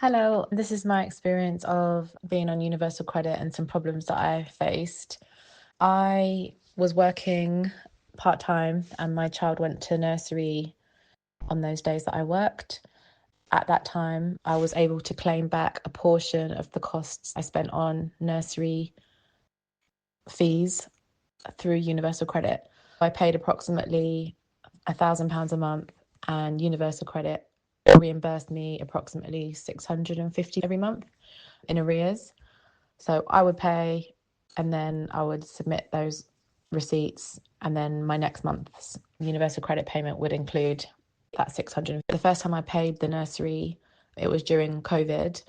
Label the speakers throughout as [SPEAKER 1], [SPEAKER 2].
[SPEAKER 1] Hello, this is my experience of being on universal credit and some problems that I faced. I was working part-time and my child went to nursery on those days that I worked. At that time, I was able to claim back a portion of the costs I spent on nursery fees through universal credit. I paid approximately £1,000 a month, and universal credit reimbursed me approximately 650 every month in arrears. So I would pay and then I would submit those receipts, and then my next month's universal credit payment would include that 600. The first time I paid the nursery, it was during COVID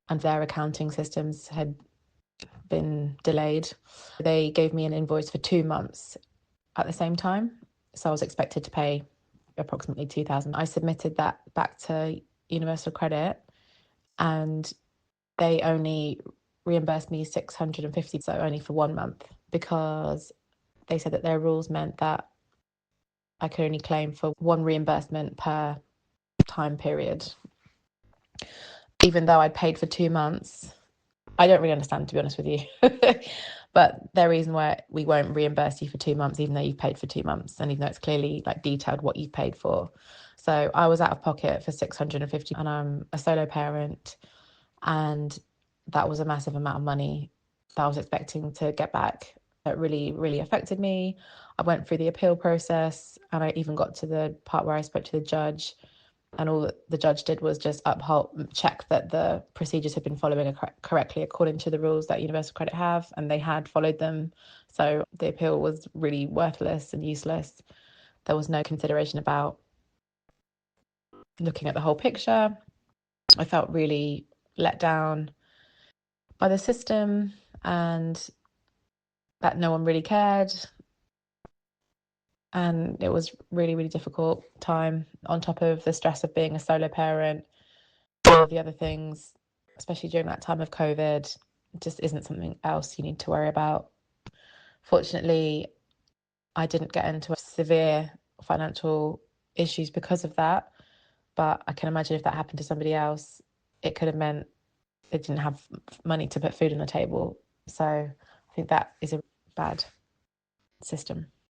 [SPEAKER 1] and their accounting systems had been delayed. They gave me an invoice for 2 months at the same time. So I was expected to pay approximately 2,000. I submitted that back to Universal Credit and they only reimbursed me 650, so only for 1 month, because they said that their rules meant that I could only claim for one reimbursement per time period. Even though I'd paid for 2 months, I don't really understand, to be honest with you. But their reason why we won't reimburse you for 2 months, even though you've paid for 2 months, and even though it's clearly like detailed what you've paid for. So I was out of pocket for 650, and I'm a solo parent, and that was a massive amount of money that I was expecting to get back. It really, really affected me. I went through the appeal process and I even got to the part where I spoke to the judge, and all that the judge did was just check that the procedures had been following correctly according to the rules that Universal Credit have, and they had followed them. So the appeal was really worthless and useless. There was no consideration about looking at the whole picture. I felt really let down by the system and that no one really cared. And it was really, really difficult time on top of the stress of being a solo parent. All of the other things, especially during that time of COVID, just isn't something else you need to worry about. Fortunately, I didn't get into severe financial issues because of that. But I can imagine if that happened to somebody else, it could have meant they didn't have money to put food on the table. So I think that is a bad system.